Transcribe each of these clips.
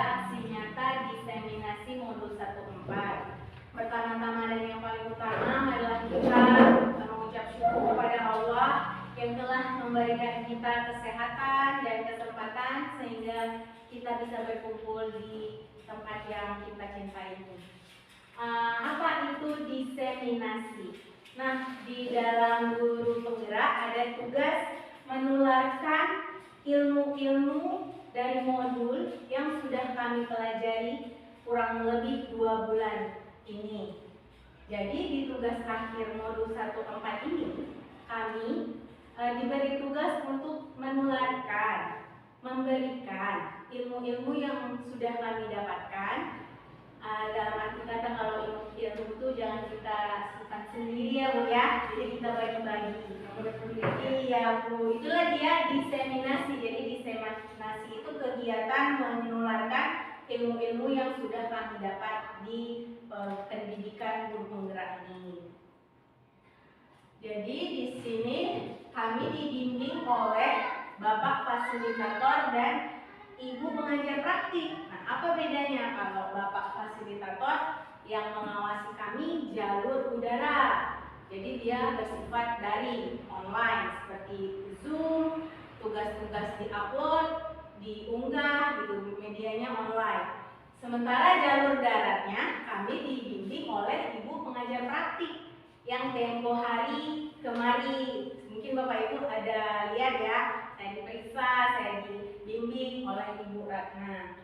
aksi nyata diseminasi modul 1.4. Pertama-tama dan yang paling utama adalah kita mengucap syukur kepada Allah yang telah memberikan kita kesehatan dan kesempatan sehingga kita bisa berkumpul di tempat yang kita cintai ini. Apa itu diseminasi? Nah, di dalam guru penggerak ada tugas menularkan ilmu-ilmu dari modul yang sudah kami pelajari kurang lebih 2 bulan ini. Jadi di tugas akhir modul 1.4 ini kami diberi tugas untuk menularkan, memberikan ilmu-ilmu yang sudah kami dapatkan. Dalam arti kata kalau ilmu itu jangan kita simpan sendiri ya Bu ya, jadi kita bagi-bagi. Iya Bu, itulah dia diseminasi. Jadi diseminasi itu kegiatan menularkan ilmu-ilmu yang sudah kami dapat di pendidikan guru penggerak ini. Jadi di sini kami dibimbing oleh Bapak Fasilitator dan Ibu pengajar praktik. Nah, apa bedanya? Kalau Bapak Fasilitator yang mengawasi kami jalur udara. Jadi dia bersifat daring, online seperti Zoom, tugas-tugas diupload, diunggah gitu, medianya online. Sementara jalur daratnya kami dibimbing oleh Ibu pengajar praktik yang tempo hari kemari. Mungkin Bapak Ibu ada lihat ya, saya diperiksa, saya dibimbing oleh Ibu Ratna.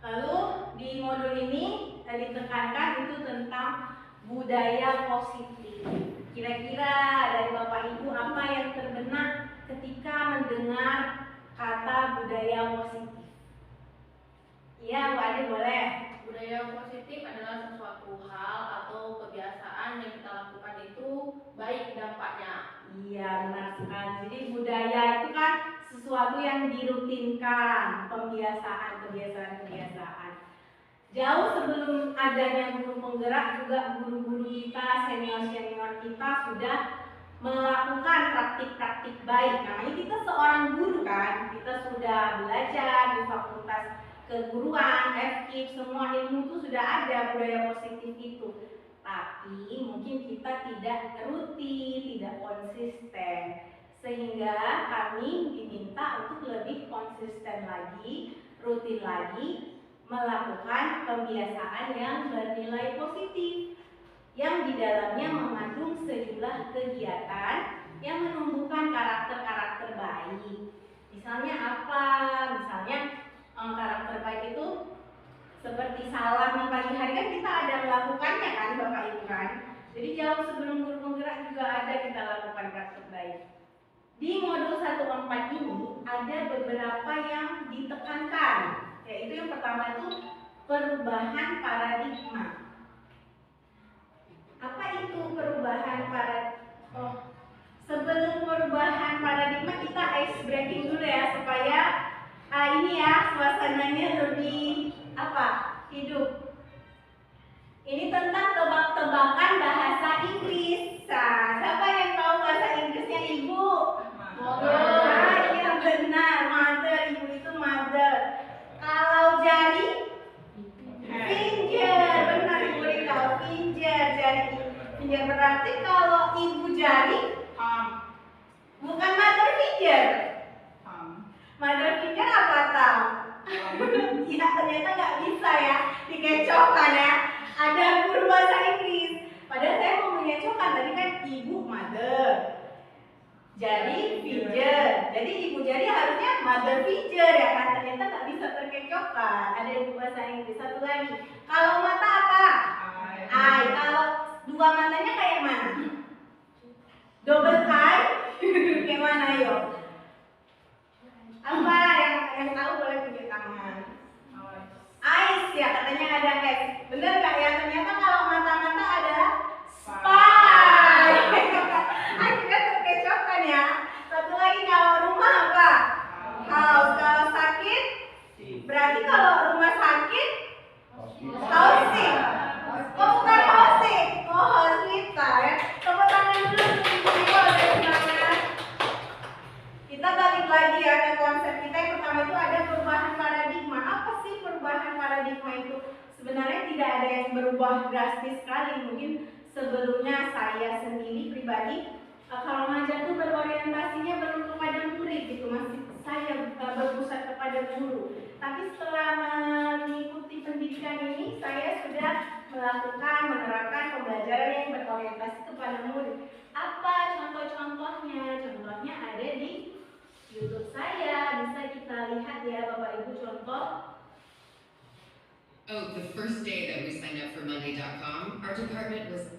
Lalu di modul ini ditekankan itu tentang budaya positif. Kira-kira dari Bapak Ibu apa yang terbenak ketika mendengar kata budaya positif? Iya, Bu Ade boleh. Budaya positif adalah sesuatu hal atau kebiasaan yang kita lakukan itu baik dampaknya. Iya, benar sekali. Jadi budaya itu kan sesuatu yang dirutinkan, kebiasaan. Jauh sebelum adanya guru penggerak juga guru-guru kita, senior-senior kita sudah melakukan praktik-praktik baik. Namanya kita seorang guru kan, kita sudah belajar di fakultas keguruan, FKIP, semua ilmu itu sudah ada budaya positif itu. Tapi mungkin kita tidak rutin, tidak konsisten. Sehingga kami diminta untuk lebih konsisten lagi, rutin lagi, melakukan kebiasaan yang bernilai positif, yang di dalamnya mengandung sejumlah kegiatan yang menumbuhkan karakter-karakter baik. Misalnya apa? Misalnya karakter baik itu seperti salam di pagi hari kan kita ada melakukannya kan Bapak Ibu kan. Jadi jauh sebelum guru penggerak juga ada kita lakukan karakter baik. Di modul 1.4 ini ada beberapa yang ditekankan, yaitu yang pertama itu perubahan paradigma. Apa itu perubahan paradigma? Sebelum perubahan paradigma kita ice breaking dulu ya supaya ini ya suasananya lebih hidup. Ini tentang tebak-tebakan bahasa Inggris. Nah, siapa yang tahu bahasa Inggrisnya Ibu? Mother. Nah, ini yang benar, mother. Ibu itu mother. Kalau jari? Finger. Benar Ibu Rika, finger. Jari finger berarti kalau ibu jari? Bukan mother finger. Mother finger apa tahu? Ya ternyata nggak bisa ya, dikecohkan ya. Ada guru bahasa Inggris. Padahal saya mau mengecohkan tadi kan ibu mother, jari finger. Jadi ibu jari harusnya mother finger ya kan? Ternyata nggak bisa terkecohkan. Ada guru bahasa Inggris. Satu lagi. Kalau mata apa? Eye. Kalau dua matanya kayak mana? Double eye? Kayak mana yuk? Apa yang tahu boleh tunjuk tangan. Eyes ya katanya ada S. Bener nggak ya? Ternyata kalau mata-mata ada spy. Akhirnya terkecohkan ya. Satu lagi kalau rumah apa? House. Kalau sakit berarti kalau rumah sakit housing. Oh bukan housing, oh hospital ya. Tepuk tangan dulu untuk ibu-ibu ada semangat. Kita balik lagi ya ke konsep kita yang pertama itu ada tidak ada yang berubah drastis sekali. Mungkin sebelumnya saya sendiri pribadi kalau ngajar tuh berorientasinya belum kepada murid gitu, masih saya berpusat kepada guru. Tapi setelah mengikuti pendidikan ini, saya sudah menerapkan pembelajaran yang berorientasi kepada murid. Apa contoh-contohnya? Contohnya ada di YouTube saya, bisa kita lihat ya Bapak Ibu contoh. Oh, the first day that we signed up for Monday.com, our department was...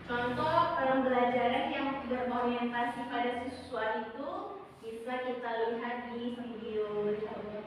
Contoh pembelajaran yang berorientasi pada siswa itu bisa kita lihat di video berikut.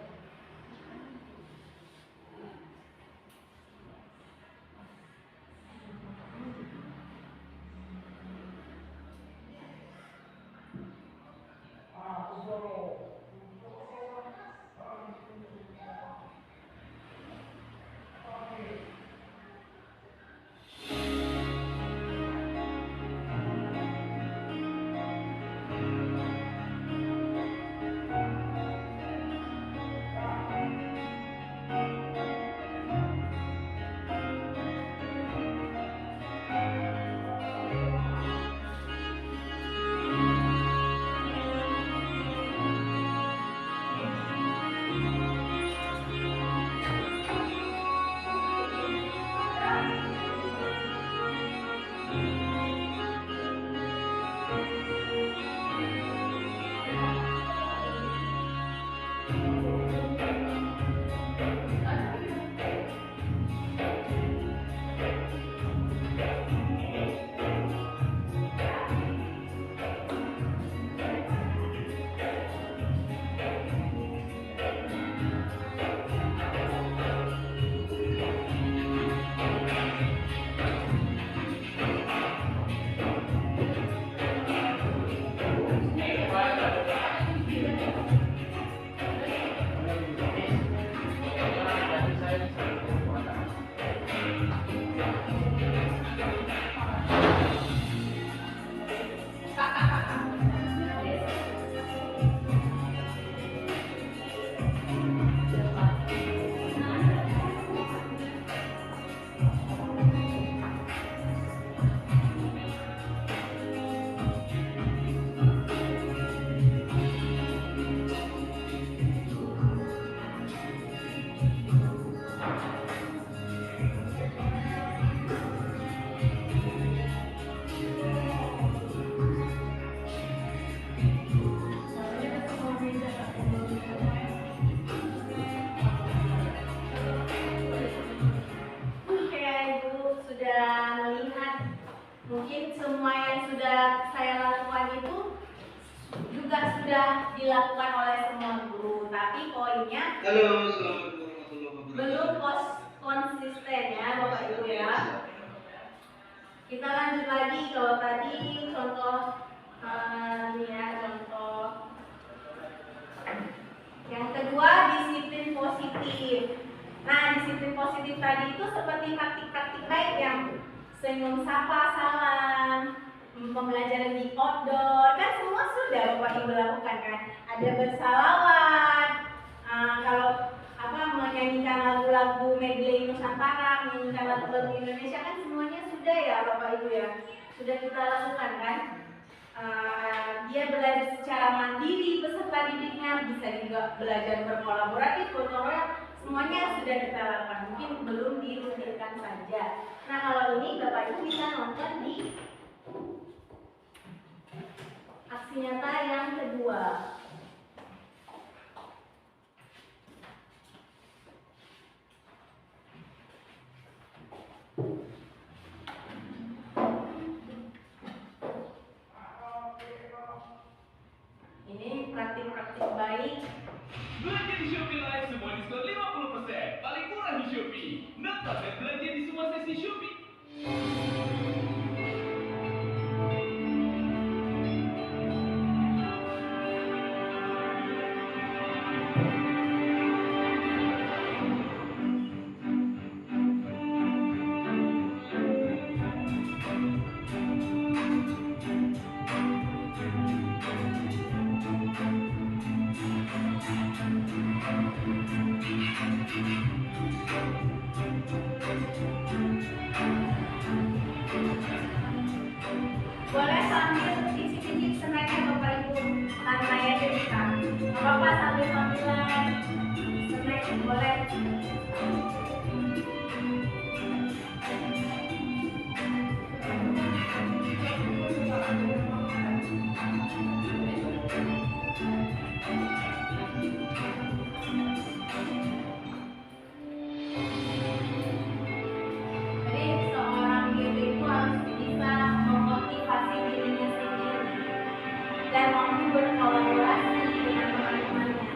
Mungkin semua yang sudah saya lakukan itu juga sudah dilakukan oleh semua guru, tapi poinnya Halo, Assalamualaikum warahmatullahi wabarakatuh. belum konsisten ya Bapak Ibu ya. Kita lanjut lagi, kalau tadi contoh ini ya, contoh yang kedua, disiplin positif. Nah, disiplin positif tadi itu seperti praktik-praktik baik yang senyum sapa, salam, pembelajaran di outdoor, kan semua sudah Bapak Ibu lakukan kan. Ada bersalawat, kalau menyanyikan lagu-lagu medley Nusantara, menyanyikan lagu-lagu Indonesia, kan semuanya sudah ya Bapak Ibu ya, sudah kita lakukan kan. Dia belajar secara mandiri beserta didiknya, bisa juga belajar berkolaboratif, semuanya sudah kita lakukan, mungkin belum dirutinkan saja. Nah, kalau ini Bapak Ibu bisa nonton di aksi nyata yang kedua. Ini praktik-praktik baik. Belanja di Shopee Live semua diskon 50%. Paling murah di Shopee. Nonton dan belanja di semua sesi Shopee. dan mampu berkolaborasi dengan teman-temannya.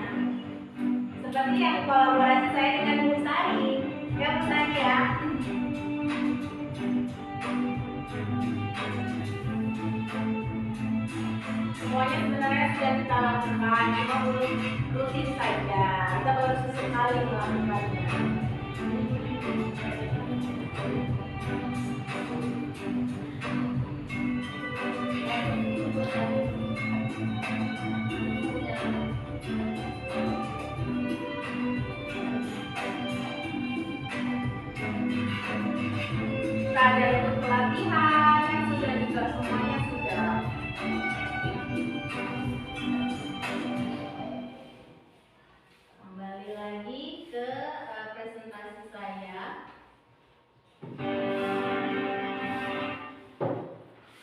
Seperti yang kolaborasi saya dengan Bu Sari. Ya Bu Sari ya. Semuanya sebenarnya sudah kita lakukan, cuma belum rutin saja. Kita baru sesekali melakukannya. Kita ada ikut pelatihan, sudah juga semuanya sudah. Kembali lagi ke presentasi saya.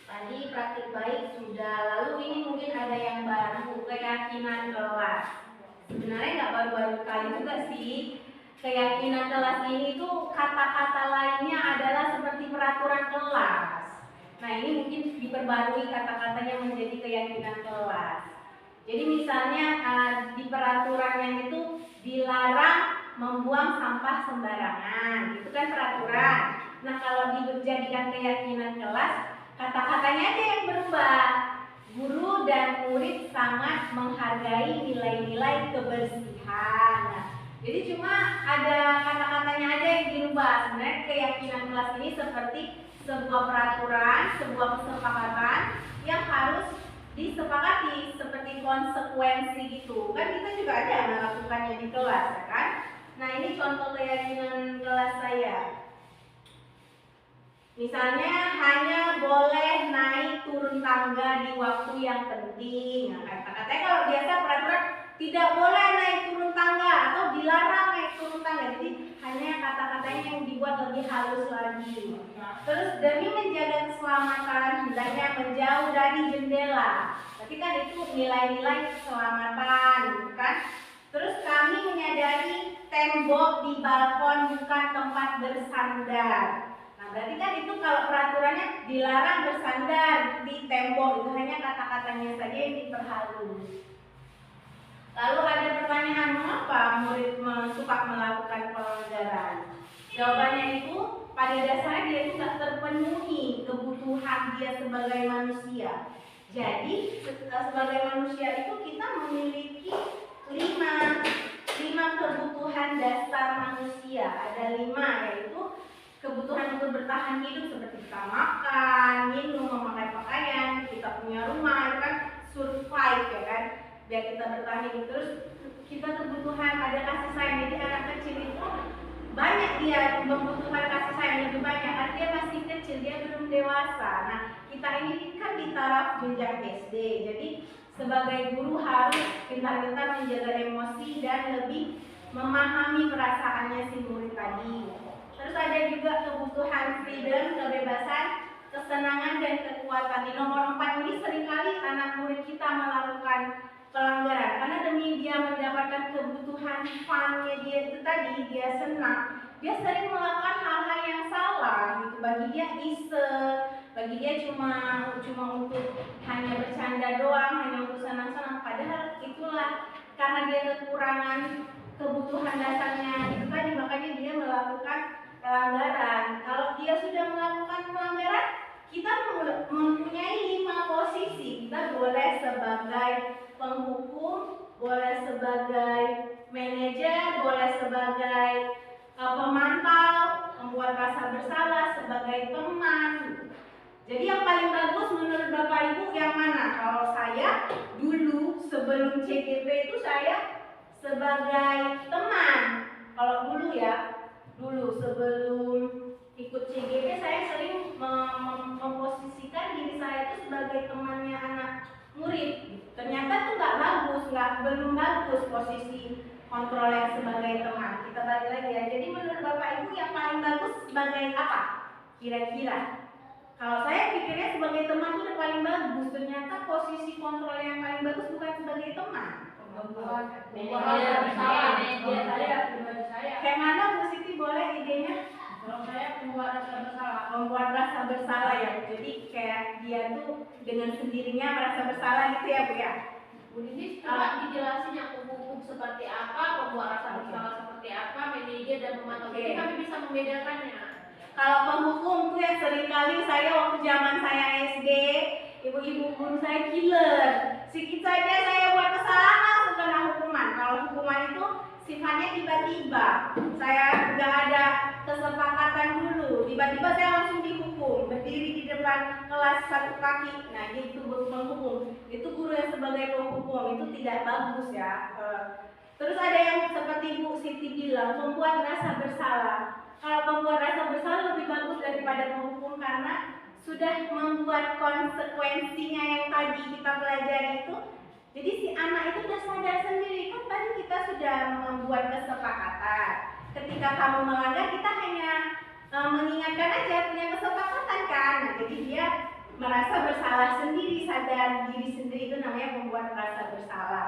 Tadi praktik baik sudah, lalu ini mungkin ada yang baru, keyakinan kelas. Sebenarnya nggak baru-baru kali juga sih. Keyakinan kelas ini tuh kata-kata lainnya adalah seperti peraturan kelas. Nah ini mungkin diperbarui kata-katanya menjadi keyakinan kelas. Jadi misalnya di peraturannya itu dilarang membuang sampah sembarangan, itu kan peraturan. Nah kalau dijadikan keyakinan kelas, kata-katanya aja yang berubah. Guru dan murid sangat menghargai nilai-nilai kebersihan. Nah, jadi cuma ada kata-katanya aja yang dirubah. Sebenarnya keyakinan kelas ini seperti sebuah peraturan, sebuah kesepakatan yang harus disepakati seperti konsekuensi gitu. Kan kita juga ada melakukannya di kelas, ya kan? Nah ini contoh keyakinan kelas saya. Misalnya hanya boleh naik turun tangga di waktu yang penting. Nah, kata-katanya kalau biasa peraturan tidak boleh naik turun tangga atau dilarang naik turun tangga. Jadi hanya kata-katanya yang dibuat lebih halus lagi. Terus demi menjaga keselamatan hendaknya menjauh dari jendela. Tapi kan itu nilai-nilai keselamatan, kan? Terus kami menyadari tembok di balkon bukan tempat bersandar. Berarti kan itu kalau peraturannya dilarang bersandar di tembok, itu hanya kata-katanya saja yang diperhalus. Lalu ada pertanyaan, mengapa murid suka melakukan pelanggaran? Jawabannya itu pada dasarnya dia itu tidak terpenuhi kebutuhan dia sebagai manusia. Jadi sebagai manusia itu kita memiliki lima kebutuhan dasar manusia. Ada 5, yaitu kebutuhan untuk bertahan hidup seperti kita makan, minum, memakai pakaian, kita punya rumah, itu kan survive ya kan, biar kita bertahan hidup. Terus kita kebutuhan ada kasih sayang. Jadi anak kecil itu banyak dia membutuhkan kasih sayang lebih banyak. Artinya masih kecil, dia belum dewasa. Nah kita ini kan di taraf jenjang SD. Jadi sebagai guru harus pintar-pintar menjaga emosi dan lebih memahami perasaannya si murid tadi. Terus ada juga kebutuhan freedom, kebebasan, kesenangan, dan kekuatan. Di nomor 4 ini seringkali anak murid kita melakukan pelanggaran. Karena demi dia mendapatkan kebutuhan fun-nya dia itu tadi, dia senang, dia sering melakukan hal-hal yang salah gitu. Bagi dia iseng, bagi dia cuma untuk hanya bercanda doang, hanya untuk senang-senang. Padahal itulah karena dia kekurangan kebutuhan dasarnya itu tadi, makanya dia melakukan pelanggaran. Kalau dia sudah melakukan pelanggaran, kita mempunyai 5 posisi. Kita boleh sebagai penghukum, boleh sebagai manajer, boleh sebagai pemantau, membuat rasa bersalah, sebagai teman. Jadi yang paling bagus menurut Bapak Ibu yang mana? Kalau saya dulu sebelum CGP itu saya sebagai teman. Kalau dulu ya, sebelum ikut CGP saya sering memposisikan diri saya itu sebagai temannya anak murid. Ternyata itu belum bagus posisi kontrol yang sebagai teman. Kita balik lagi ya. Jadi menurut Bapak Ibu yang paling bagus sebagai apa? Kira-kira? Kalau saya pikirnya sebagai teman itu udah paling bagus. Ternyata posisi kontrol yang paling bagus bukan sebagai teman. Kayak mana Bu Siti, boleh idenya? Kalau saya membuat rasa bersalah? Membuat rasa bersalah ya. Jadi kayak dia tuh dengan sendirinya merasa bersalah gitu ya Bu ya. Bu Dini, coba dijelasin yang hukum seperti apa, pembuat rasa bersalah seperti apa, manajer dan pemantau. Jadi Oke. kami bisa membedakannya. Kalau penghukum tuh yang seringkali saya waktu zaman saya SD, ibu-ibu guru saya killer. Sedikit saja saya buat kesalahan langsung kena hukuman. Kalau hukuman itu sifatnya tiba-tiba. Saya nggak ada kesepakatan dulu. Tiba-tiba saya langsung dihukum, berdiri di depan kelas satu kaki. Nah itu baru penghukum. Itu guru yang sebagai penghukum itu tidak bagus ya. Terus ada yang seperti Bu Siti bilang, membuat rasa bersalah. Kalau membuat rasa bersalah lebih bagus daripada menghukum karena sudah membuat konsekuensinya yang tadi kita pelajari itu. Jadi si anak itu sudah sadar sendiri, kan tadi kita sudah membuat kesepakatan. Ketika kamu melanggar, kita hanya mengingatkan aja, punya kesepakatan kan. Nah, jadi dia merasa bersalah sendiri, sadar diri sendiri, itu namanya membuat rasa bersalah.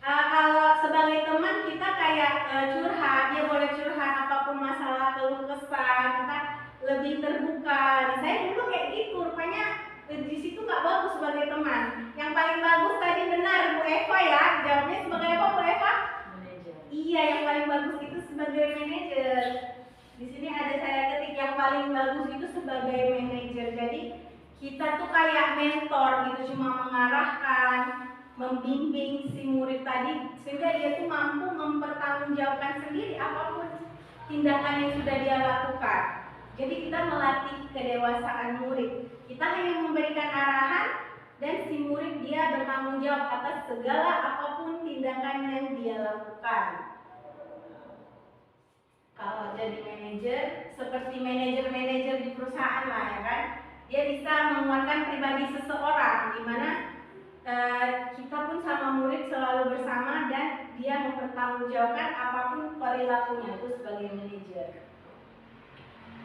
Kalau sebagai teman kita kayak curhat, dia boleh curhat apapun masalah keluh kesah, kita lebih terbuka. Saya dulu kayak gitu, rupanya di situ nggak bagus sebagai teman. Yang paling bagus tadi benar Bu Eva ya, jawabnya sebagai apa Bu Eva? Manajer. Iya, yang paling bagus itu sebagai manajer. Di sini ada saya ketik yang paling bagus itu sebagai manajer. Jadi kita tuh kayak mentor gitu, cuma mengarahkan, membimbing si murid tadi sehingga dia tuh mampu mempertanggungjawabkan sendiri apapun tindakan yang sudah dia lakukan. Jadi kita melatih kedewasaan murid. Kita hanya memberikan arahan dan si murid dia bertanggung jawab atas segala apapun tindakan yang dia lakukan. Kalau jadi manajer, seperti manajer-manajer di perusahaan lah ya kan, dia bisa menguatkan pribadi seseorang, di mana kita pun sama murid selalu bersama dan dia mempertanggungjawabkan apapun perilakunya itu sebagai manajer.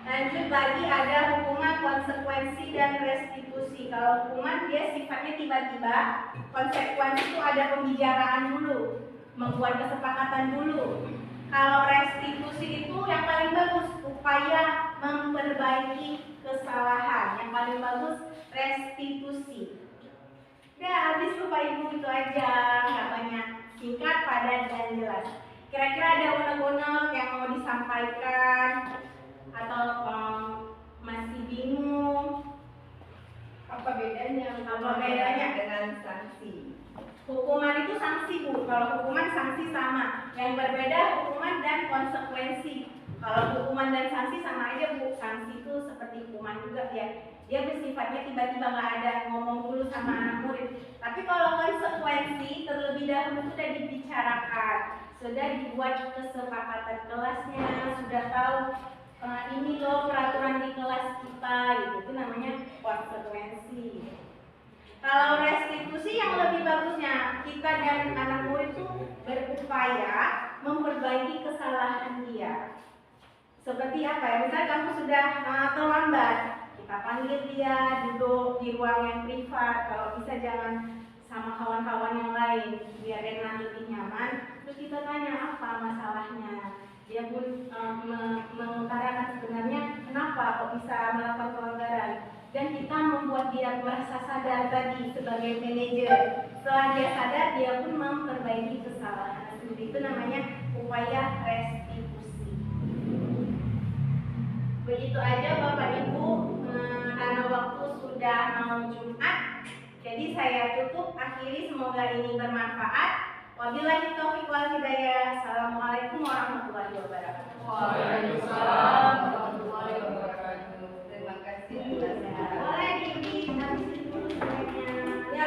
Lanjut lagi ada hukuman, konsekuensi, dan restitusi. Kalau hukuman dia sifatnya tiba-tiba, konsekuensi itu ada pembicaraan dulu, membuat kesepakatan dulu. Kalau restitusi itu yang paling bagus, upaya memperbaiki kesalahan. Yang paling bagus restitusi. Udah habis lupa ibu itu aja, nggak banyak, singkat, padat, dan jelas. Kira-kira ada unek-unek yang mau disampaikan atau masih bingung? Apa bedanya? Apa bedanya dengan sanksi? Hukuman itu sanksi Bu, kalau hukuman sanksi sama. Yang berbeda hukuman dan konsekuensi. Kalau hukuman dan sanksi sama aja Bu, sanksi itu seperti hukuman juga ya. Dia bersifatnya tiba-tiba nggak ada ngomong dulu sama anak murid. Tapi kalau konsekuensi terlebih dahulu sudah dibicarakan, sudah dibuat kesepakatan kelasnya, sudah tahu ini loh peraturan di kelas kita, gitu. Itu namanya konsekuensi. Kalau restitusi yang lebih bagusnya, kita dan anak murid itu berupaya memperbaiki kesalahan dia. Seperti apa ya? Misalnya kamu sudah terlambat, kita panggil dia duduk di ruang yang privat. Kalau bisa jangan sama kawan-kawan yang lain, biar Rena lebih nyaman. Terus kita tanya apa masalahnya. Dia pun mengutarakan sebenarnya kenapa kok bisa melakukan pelanggaran. Dan kita membuat dia merasa sadar tadi sebagai manajer. Setelah dia sadar, dia pun memperbaiki kesalahan. Itu namanya upaya restitusi. Begitu aja Bapak Ibu, karena waktu sudah mau Jumat, jadi saya tutup, akhiri, semoga ini bermanfaat. Wabillahi taufiq wal hidayah. Assalamualaikum warahmatullahi wabarakatuh. Waalaikumsalam warahmatullahi wabarakatuh. Terima kasih. Boleh dihabisin dulu semuanya. Ya,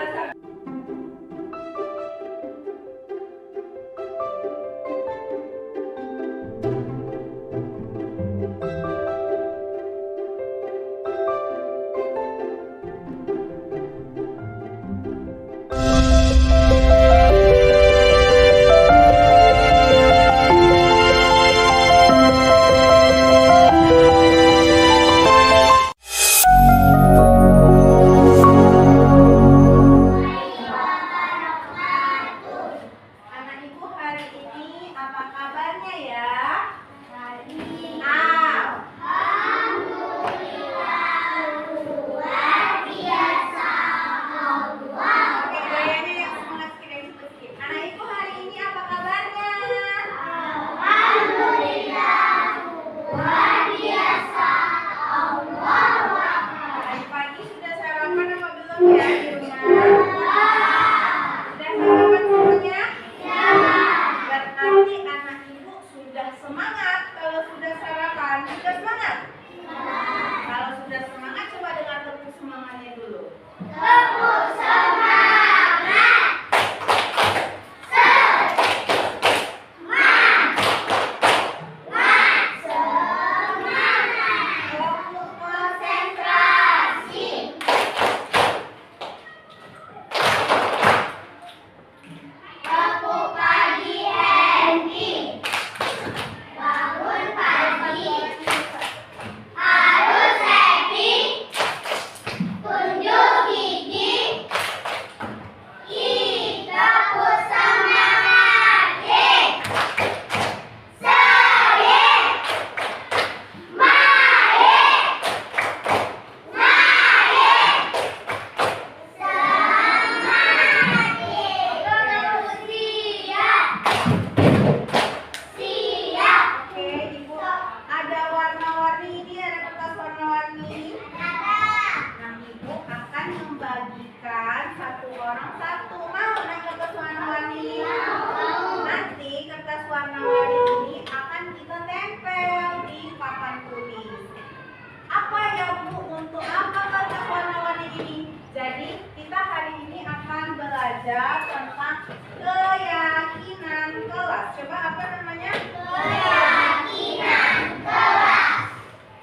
belajar tentang keyakinan kelas. Coba apa namanya? Keyakinan kelas.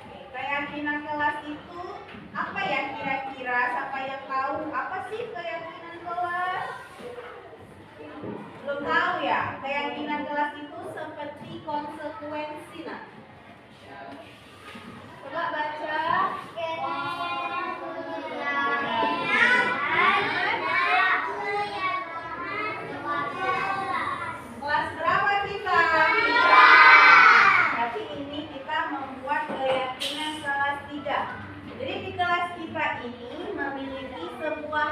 Oke, keyakinan kelas itu apa ya kira-kira? Siapa yang tahu apa sih keyakinan kelas? Belum tahu ya? Keyakinan kelas itu seperti konsekuensi. Nah, coba baca. Kelas berapa kita? Berarti ini kita membuat keyakinan kelas 3. Jadi di kelas kita ini memiliki sebuah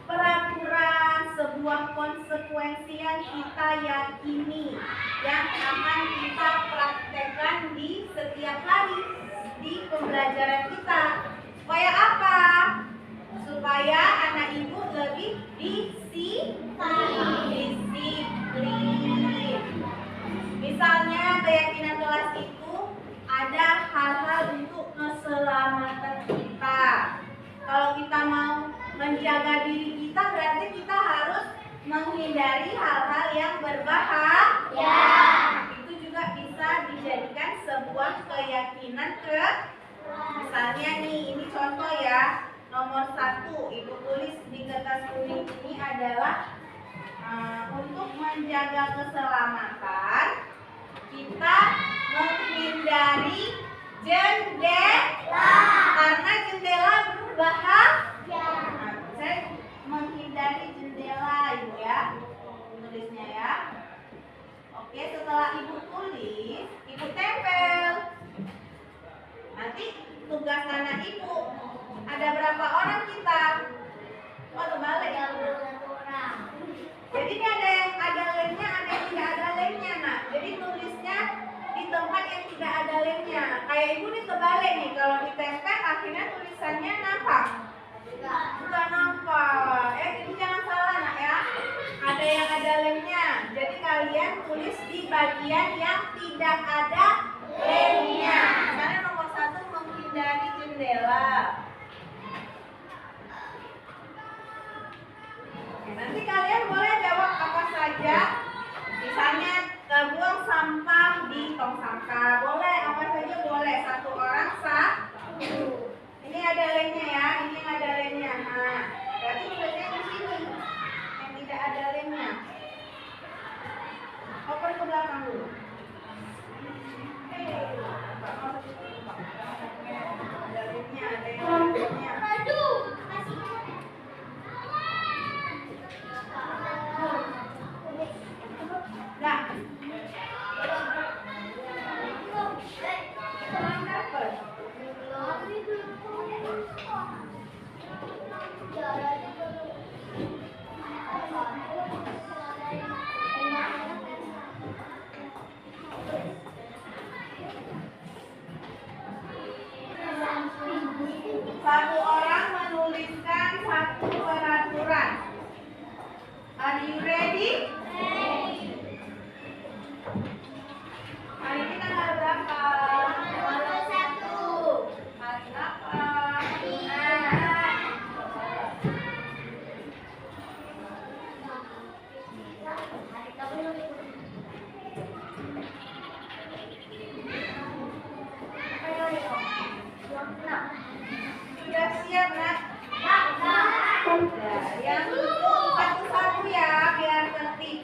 peraturan, sebuah konsekuensi yang kita yakini, yang akan kita praktekkan di setiap hari di pembelajaran kita. Supaya apa? Supaya anak ibu lebih disiplin. Misalnya keyakinan kelas itu ada hal-hal untuk keselamatan kita. Kalau kita mau menjaga diri kita, berarti kita harus menghindari hal-hal yang berbahaya. Itu juga bisa dijadikan sebuah keyakinan misalnya nih, ini contoh ya. Nomor 1, ibu tulis di kertas kuning ini adalah untuk menjaga keselamatan kita menghindari jendela karena jendela berbahaya. Saya menghindari jendela ibu ya, tulisnya ya. Oke, setelah ibu tulis, ibu tempel. Nanti tugas anak ibu, ada berapa orang kita? Oh, terbalik ya. Jadi ini ada yang ada lemnya, ada yang tidak ada lemnya. Nah, jadi tulisnya di tempat yang tidak ada lemnya. Kayak ibu nih terbalik nih, kalau ditempel akhirnya tulisannya nampak. Bukan nampak. Ini jangan salah nak ya. Ada yang ada lemnya. Jadi kalian tulis di bagian yang tidak ada lemnya. Karena nomor 1 menghindari jendela. Nanti kalian boleh jawab apa saja. Misalnya buang sampah di tong sampah. Boleh, apa saja boleh. 1 orang satu. Ini ada lemnya ya, ini yang ada lemnya. Nah, berarti tulisnya di sini. Yang tidak ada lemnya. Oper ke belakang dulu. Ada lemnya, ada yang ada lemnya. Nah, satu orang menuliskan 1 peraturan. Are you ready? Hari ini tanggal berapa? Tanggal 1. Hari apa? Sudah siap nak? Yang itu satu-satu ya, biar tertib.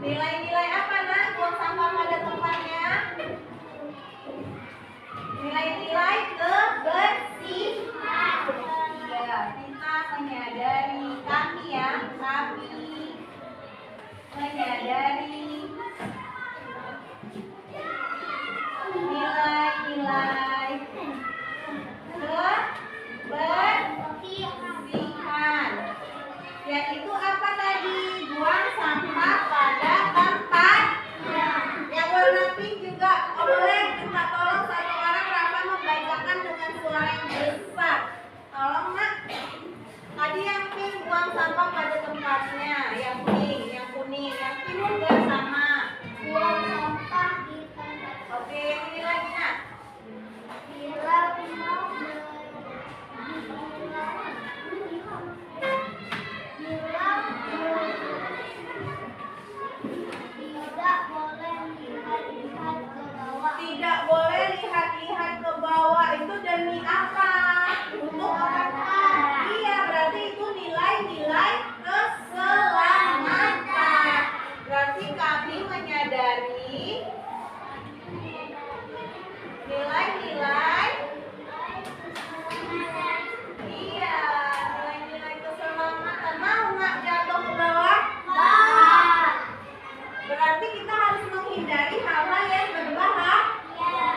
Nilai-nilai apa nak? Buang sampah pada tempatnya. Nilai-nilai kebersihan. Ya, kita menyadari, kami ya, kami menyadari nilai-nilai kebersihan. Yaitu apa tadi? Buang sampah pada tempat. Yang warna pink juga boleh minta tolong satu orang Rafa membacakan dengan suara yang besar. Tolong nak. Tadi yang pink buang sampah pada tempatnya. Yang pink, yang kuning, yang pink juga sama. Buang sampah di tempat. Oke, yang ini lagi nak. Tidak boleh lihat-lihat ke bawah. Itu demi apa? Untuk apa? Iya, berarti itu nilai-nilai keselamatan. Berarti kami menyadari nilai-nilai, iya, nilai-nilai keselamatan. Mau nggak jatuh ke bawah? Berarti kita harus menghindari hal-hal yang berbahaya.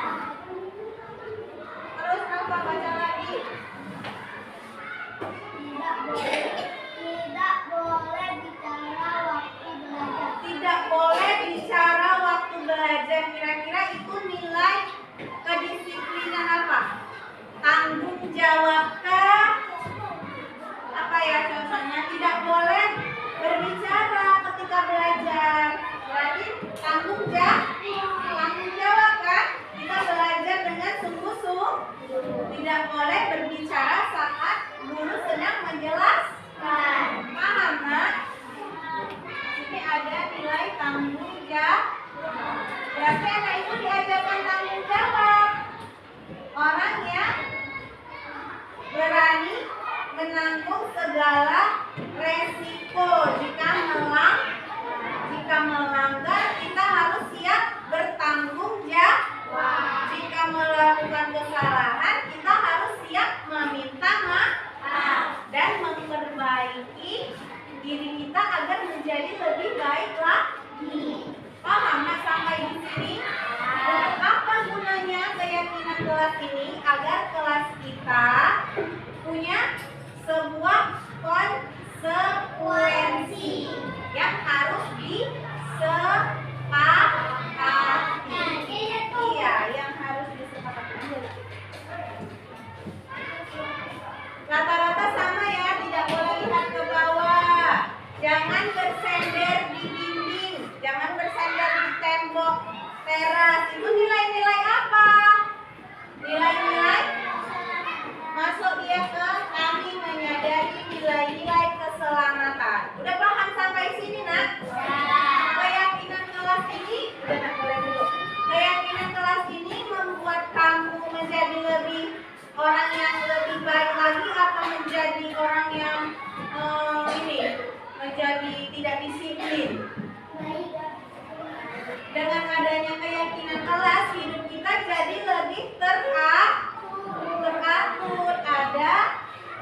Terus apa baca lagi? Tidak boleh bicara waktu belajar. Kira-kira itu nilai kedisiplinan apa? Tanggung jawabkah? Apa ya contohnya? Tidak boleh berbicara ketika belajar. Berarti tanggung jawab kan? Kita belajar dengan sungguh-sungguh. Tidak boleh berbicara saat guru sedang menjelaskan. Paham nak? Ini ada nilai tanggung jawab. Berarti anak itu diajarkan tanggung jawab. Orang yang berani menanggung segala resiko. Jika melanggar, kita harus siap bertanggung jawab. Jika melakukan kesalahan, kita harus siap meminta maaf dan memperbaiki diri kita agar menjadi lebih baik lagi. Paham nak sampai di sini? Untuk apa gunanya keyakinan kelas ini? Agar kelas kita punya sebuah konsekuensi yang harus disepakati. Iya, yang harus disepakati. Rata-rata sama ya, tidak boleh lihat ke bawah. Jangan bersender di dinding, jangan bersender di tembok teras. Itu nilai-nilai apa? Nilai-nilai masuk dia ke kami menyadari nilai-nilai keselamatan. Udah paham sampai sini nak? Keyakinan kelas ini, udah nak boleh dulu. Keyakinan kelas ini membuat kamu menjadi lebih orang yang lebih baik lagi atau menjadi orang yang menjadi tidak disiplin. Dengan adanya keyakinan kelas, hidup kita jadi lebih teratur. Ada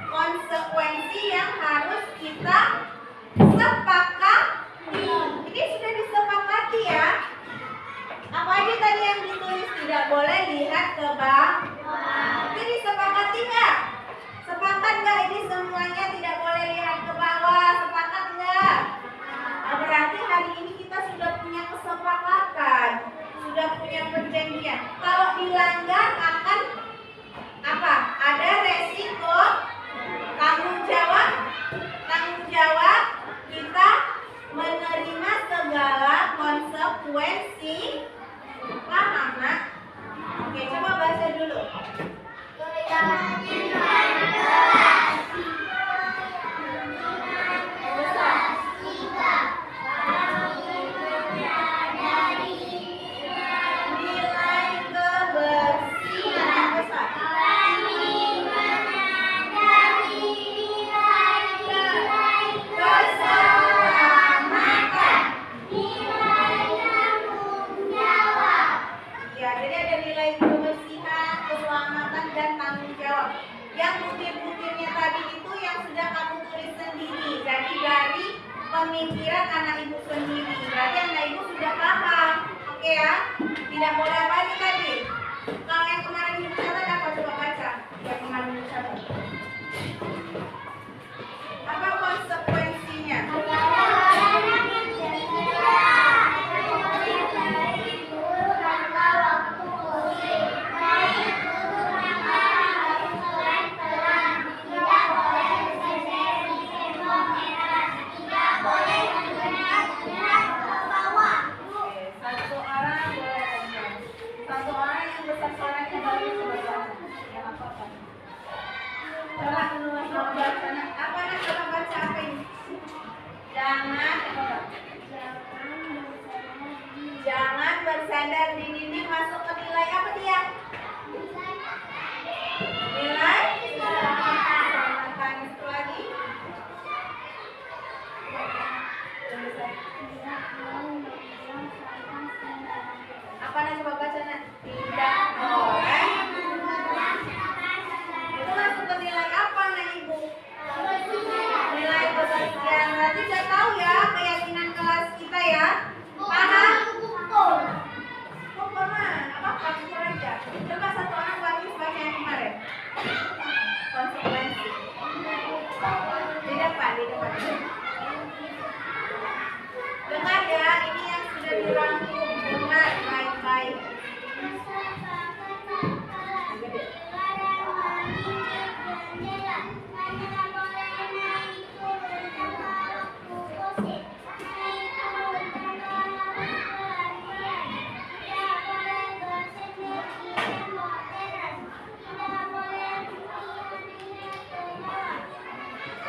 konsekuensi yang harus kita sepakati. Ini sudah disepakati ya. Apa aja tadi yang ditulis? Tidak boleh lihat ke bawah. Ini disepakati nggak? Sepakat nggak ini semuanya tidak boleh lihat ke bawah? Sepakat nggak? Nah, berarti hari ini kita sudah punya kesepakatan, sudah punya perjanjian. Kalau dilanggar akan apa? Ada resiko, tanggung jawab kita menerima segala konsekuensi. Paham nak? Oke, coba baca dulu. Nilai kebersihan. Tidak boleh apa aja tadi? Kalau yang kemarin dicatat apa? Coba baca. Yang kemarin dicatat. Apa konsekuensinya? Satu orang boleh komplain. Satu orang yang besar suaranya baru coba. Yang apa? Coba coba baca. Apa nak coba baca apa ini? Jangan bersandar di dinding. Masuk ke nilai apa dia? Nilai keselamatan. Itu lagi. Apa nak coba baca nak? Tidak boleh. Itu masuk ke nilai apa nak ibu? Nilai kebersihan. Berarti saya tahu ya keyakinan kelas kita ya. Paham? Pokok mana? Apa pukul aja? Coba satu orang bagi sebanyak yang kemarin. Konsekuensi. Di depan. Dengar ya, ini yang sudah dirangkum. Dengar baik-baik.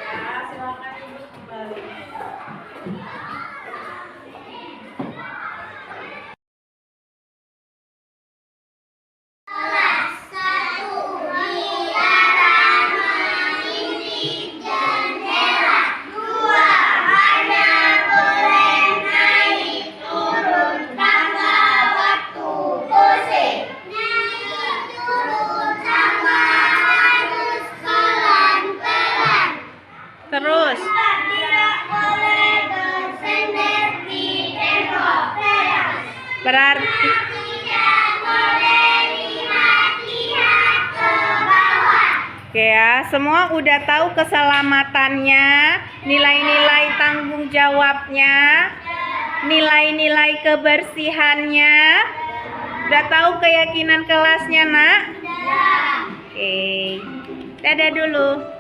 Ya, silakan ibu kembali. Terus. Berarti oke ya, semua udah tahu keselamatannya, nilai-nilai tanggung jawabnya, nilai-nilai kebersihannya. Udah tahu keyakinan kelasnya, Nak? Oke. Dadah dulu.